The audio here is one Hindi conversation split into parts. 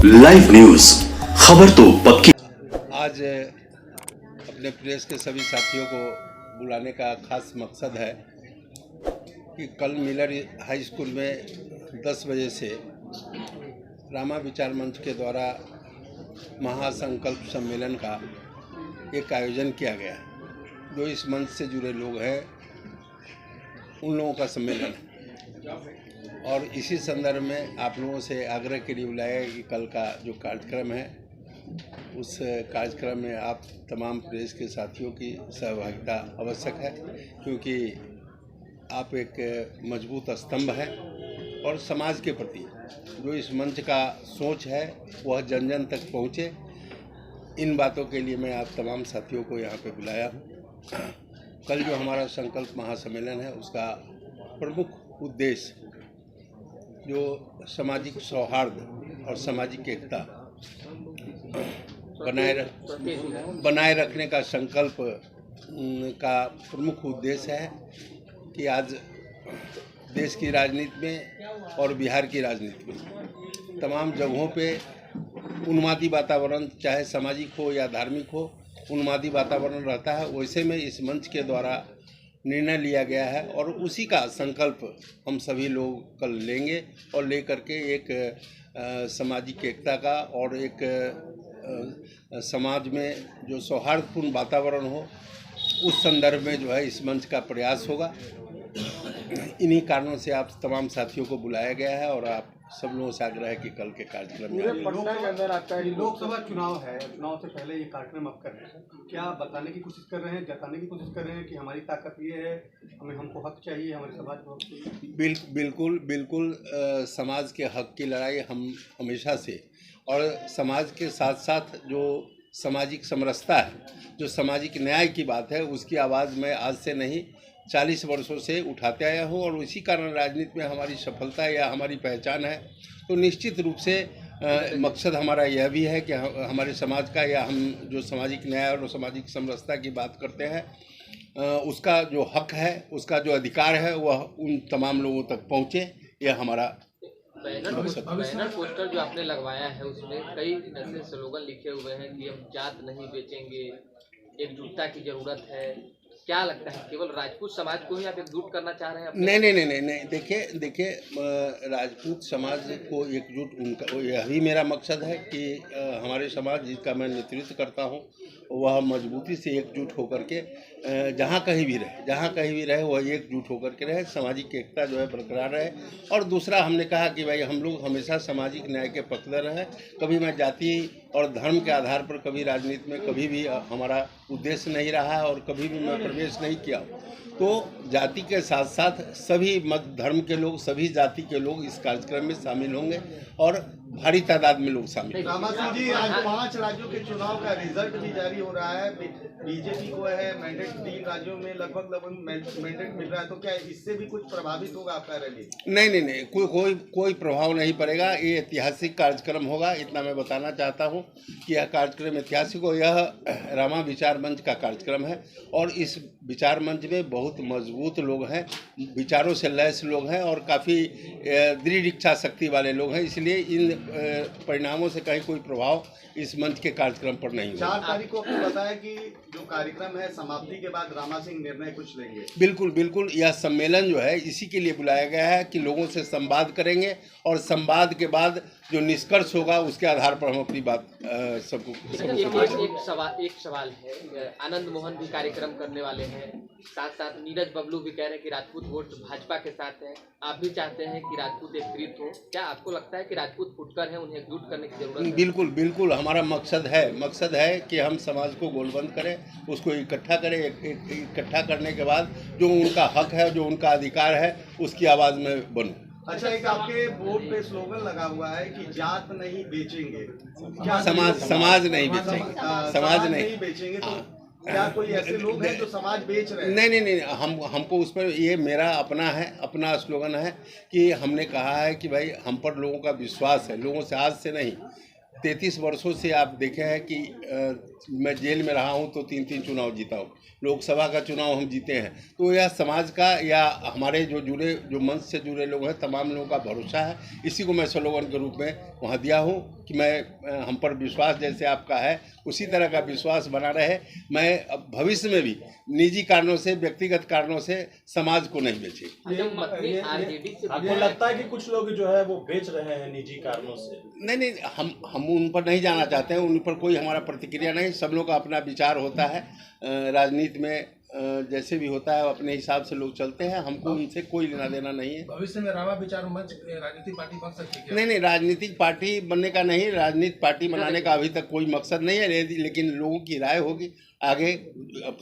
लाइव न्यूज, खबर तो पक्की। आज अपने प्रेस के सभी साथियों को बुलाने का खास मकसद है कि कल मिलर हाई स्कूल में 10 बजे से रामा विचार मंच के द्वारा महासंकल्प सम्मेलन का एक आयोजन किया गया है। जो इस मंच से जुड़े लोग हैं उन लोगों का सम्मेलन है और इसी संदर्भ में आप लोगों से आग्रह के लिए बुलाया है कि कल का जो कार्यक्रम है उस कार्यक्रम में आप तमाम प्रेस के साथियों की सहभागिता आवश्यक है, क्योंकि आप एक मजबूत स्तंभ हैं और समाज के प्रति जो इस मंच का सोच है वह जन जन तक पहुँचे। इन बातों के लिए मैं आप तमाम साथियों को यहाँ पे बुलाया हूँ। कल जो हमारा संकल्प महासम्मेलन है उसका प्रमुख उद्देश्य जो सामाजिक सौहार्द और सामाजिक एकता बनाए रखने का संकल्प का प्रमुख उद्देश्य है कि आज देश की राजनीति में और बिहार की राजनीति में तमाम जगहों पे उन्मादी वातावरण, चाहे सामाजिक हो या धार्मिक हो, उन्मादी वातावरण रहता है। वैसे में इस मंच के द्वारा निर्णय लिया गया है और उसी का संकल्प हम सभी लोग कल लेंगे और लेकर के एक सामाजिक एकता का और एक समाज में जो सौहार्दपूर्ण वातावरण हो उस संदर्भ में जो है इस मंच का प्रयास होगा। इन्हीं कारणों से आप तमाम साथियों को बुलाया गया है और आप सब लोगों से आग्रह है कि कल के कार्यक्रम में पटना के अंदर आपका लोकसभा चुनाव है, चुनाव से पहले ये कार्यक्रम आप कर रहे हैं, क्या बताने की कोशिश कर रहे हैं, जताने की कोशिश कर रहे हैं कि हमारी ताकत ये है, हमको हक चाहिए, हमारे समाज को हक चाहिए? बिल्कुल समाज के हक की लड़ाई हम हमेशा से और समाज के साथ साथ जो सामाजिक समरसता है, जो सामाजिक न्याय की बात है, उसकी आवाज़ मैं आज से नहीं 40 वर्षों से उठाते आया हूँ और इसी कारण राजनीति में हमारी सफलता या हमारी पहचान है। तो निश्चित रूप से मकसद हमारा यह भी है कि हमारे समाज का या हम जो सामाजिक न्याय और सामाजिक समरसता की बात करते हैं उसका जो हक है, उसका जो अधिकार है वह उन तमाम लोगों तक पहुँचे। यह हमारा बैनर पोस्टर जो आपने लगवाया है उसमें कई ऐसे स्लोगन लिखे हुए हैं कि हम जात नहीं बेचेंगे, एकजुटता की जरूरत है। क्या लगता है केवल राजपूत समाज को ही आप एकजुट करना चाह रहे हैं? नहीं। देखिए राजपूत समाज को एकजुट उनका यह भी मेरा मकसद है कि हमारे समाज जिसका मैं नेतृत्व करता हूँ वह मजबूती से एकजुट होकर के जहाँ कहीं भी रहे वह एकजुट होकर के रहे, सामाजिक एकता जो है बरकरार रहे। और दूसरा हमने कहा कि भाई हम लोग हमेशा सामाजिक न्याय के पक्षधर रहे। कभी मैं जाति और धर्म के आधार पर कभी राजनीति में कभी भी हमारा उद्देश्य नहीं रहा है और कभी भी मैं प्रवेश नहीं किया। तो जाति के साथ साथ सभी मत धर्म के लोग, सभी जाति के लोग इस कार्यक्रम में शामिल होंगे और भारी तादाद में लोग शामिल। रामा सिंह जी, आज 5 राज्यों के चुनाव का रिजल्ट भी जारी हो रहा है। बीजेपी को है मैंडेट 3 राज्यों में लगभग मैंडेट मिल रहा है, तो क्या इससे भी कुछ प्रभावित होगा आपका रैली? नहीं, कोई प्रभाव नहीं पड़ेगा। ये ऐतिहासिक कार्यक्रम होगा, इतना मैं बताना चाहता हूँ कि यह कार्यक्रम ऐतिहासिक हो। यह रामा विचार मंच का कार्यक्रम है और इस विचार मंच में बहुत मजबूत लोग हैं, विचारों से लैस लोग हैं और काफ़ी दृढ़ इच्छा शक्ति वाले लोग हैं। इसलिए इन परिणामों से कहीं कोई प्रभाव इस मंच के कार्यक्रम पर नहीं होगा। 4 तारीख को आपको पता है कि जो कार्यक्रम है समाप्ति के बाद रामा सिंह निर्णय कुछ लेंगे? बिल्कुल यह सम्मेलन जो है इसी के लिए बुलाया गया है कि लोगों से संवाद करेंगे और संवाद के बाद जो निष्कर्ष होगा उसके आधार पर हम अपनी बात सबको एक सवाल है। आनंद मोहन भी कार्यक्रम करने वाले हैं, साथ साथ नीरज बबलू भी कह रहे हैं कि राजपूत वोट भाजपा के साथ है। आप भी चाहते हैं कि राजपूत एकत्रित हो। क्या आपको लगता है कि राजपूत फुटकर हैं, उन्हें एकजुट करने की जरूरत है? बिल्कुल हमारा मकसद है कि हम समाज को गोलबंद करें, उसको इकट्ठा करें। इकट्ठा करने के बाद जो उनका हक है, जो उनका अधिकार है, उसकी आवाज़ में बनूं। अच्छा, एक आपके बोर्ड पे स्लोगन लगा हुआ है कि जात नहीं बेचेंगे, समाज नहीं बेचेंगे, समाज नहीं बेचेंगे। तो क्या कोई ऐसे लोग हैं जो समाज बेच रहे हैं? नहीं, हमको उस पर ये मेरा अपना स्लोगन है कि हमने कहा है कि भाई हम पर लोगों का विश्वास है, लोगों से आज से नहीं 33 वर्षों से आप देखे हैं कि मैं जेल में रहा हूं तो 3 चुनाव जीता हूं, लोकसभा का चुनाव हम जीते हैं। तो यह समाज का या हमारे जो मंच से जुड़े लोग हैं तमाम लोगों का भरोसा है। इसी को मैं स्लोगन के रूप में वहाँ दिया हूँ कि मैं हम पर विश्वास जैसे आपका है उसी तरह का विश्वास बना रहे। मैं भविष्य में भी निजी कारणों से, व्यक्तिगत कारणों से समाज को नहीं बेचे। आपको लगता है कि कुछ लोग जो है वो बेच रहे हैं निजी कारणों से? नहीं, हम उन पर नहीं जाना चाहते हैं, उन पर कोई हमारा प्रतिक्रिया नहीं। सब लोग का अपना विचार होता है, राजनीति में जैसे भी होता है अपने हिसाब से लोग चलते हैं, हमको उनसे कोई लेना देना नहीं है। भविष्य में रामा विचार मंच राजनीतिक पार्टी बन सकती है? नहीं, राजनीतिक पार्टी बनने का नहीं, राजनीतिक पार्टी बनाने का अभी तक कोई मकसद नहीं है, लेकिन लोगों की राय होगी आगे।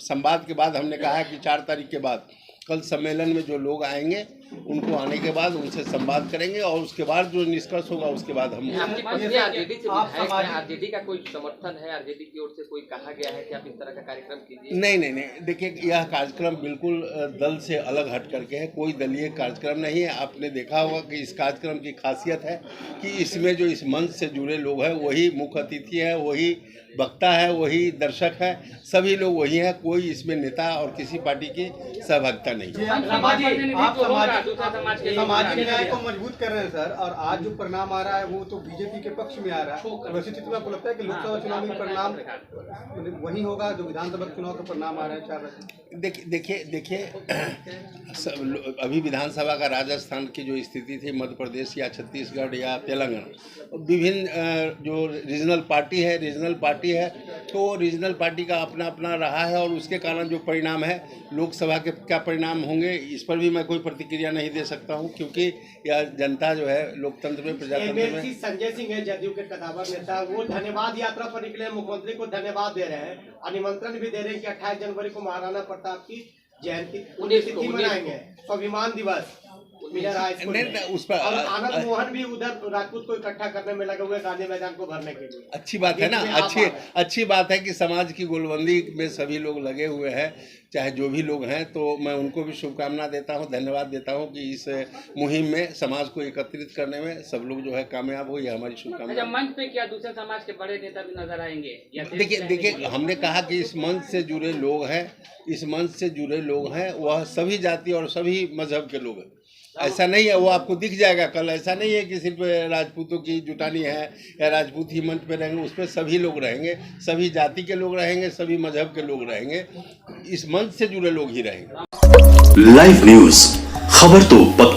संवाद के बाद हमने कहा है कि 4 तारीख के बाद कल सम्मेलन में जो लोग आएंगे उनको आने के बाद उनसे संवाद करेंगे और उसके बाद जो निष्कर्ष होगा उसके बाद हम आपकी पत्नी आरजेडी से विधायक है, आरजेडी का कोई समर्थन है? आरजेडी की ओर से कोई कहा गया है कि आप इस तरह का कार्यक्रम कीजिए? नहीं, देखिए यह कार्यक्रम बिल्कुल दल से अलग हट करके है, कोई दलीय कार्यक्रम नहीं है। आपने देखा होगा कि इस कार्यक्रम की खासियत है कि इसमें जो इस मंच से जुड़े लोग हैं वही मुख्य अतिथि है, वही वक्ता है, वही दर्शक है, सभी लोग वही हैं। कोई इसमें नेता और किसी पार्टी की सहभागिता नहीं है। सामाजिक न्याय को मजबूत कर रहे हैं सर, और आज जो परिणाम आ रहा है वो तो बीजेपी के पक्ष में आ रहा है। वैसे स्थिति में आपको लगता है कि लोकसभा चुनाव में परिणाम वही होगा जो विधानसभा चुनाव का परिणाम आ रहा है 4? देखिए अभी विधानसभा का राजस्थान की जो स्थिति थी, मध्य प्रदेश या छत्तीसगढ़ या तेलंगाना, विभिन्न जो रीजनल पार्टी है तो रीजनल पार्टी का अपना अपना रहा है और उसके कारण जो परिणाम है लोकसभा के क्या परिणाम होंगे इस पर भी मैं कोई प्रतिक्रिया नहीं दे सकता हूं, क्योंकि यह जनता जो है लोकतंत्र में, प्रजातंत्र में। संजय सिंह है जदयू के कदावर नेता, वो धन्यवाद यात्रा पर निकले, मुख्यमंत्री को धन्यवाद दे रहे हैं और निमंत्रण भी दे रहे हैं कि 28 जनवरी को महाराणा प्रताप की जयंती पुण्यतिथि मनाएंगे, स्वाभिमान दिवस उस पर आनंद मोहन भी उधर राजपूत को इकट्ठा करने में लगे हुए गांधी मैदान को भरने के लिए। अच्छी बात है ना, अच्छी बात है कि समाज की गोलबंदी में सभी लोग लगे हुए हैं, चाहे जो भी लोग हैं। तो मैं उनको भी शुभकामना देता हूं, धन्यवाद देता हूं कि इस मुहिम में समाज को एकत्रित करने में सब लोग जो है कामयाब हो, यह हमारी शुभकामना। मंच पे क्या दूसरे समाज के बड़े नेता भी नजर आएंगे? देखिए हमने कहा कि इस मंच से जुड़े लोग हैं, वह सभी जाति और सभी मजहब के लोग हैं। ऐसा नहीं है, वो आपको दिख जाएगा कल। ऐसा नहीं है कि सिर्फ राजपूतों की जुटानी है या राजपूत ही मंच पे रहेंगे, उस पर सभी लोग रहेंगे, सभी जाति के लोग रहेंगे, सभी मजहब के लोग रहेंगे, इस मंच से जुड़े लोग ही रहेंगे। लाइव न्यूज, खबर तो पक्की।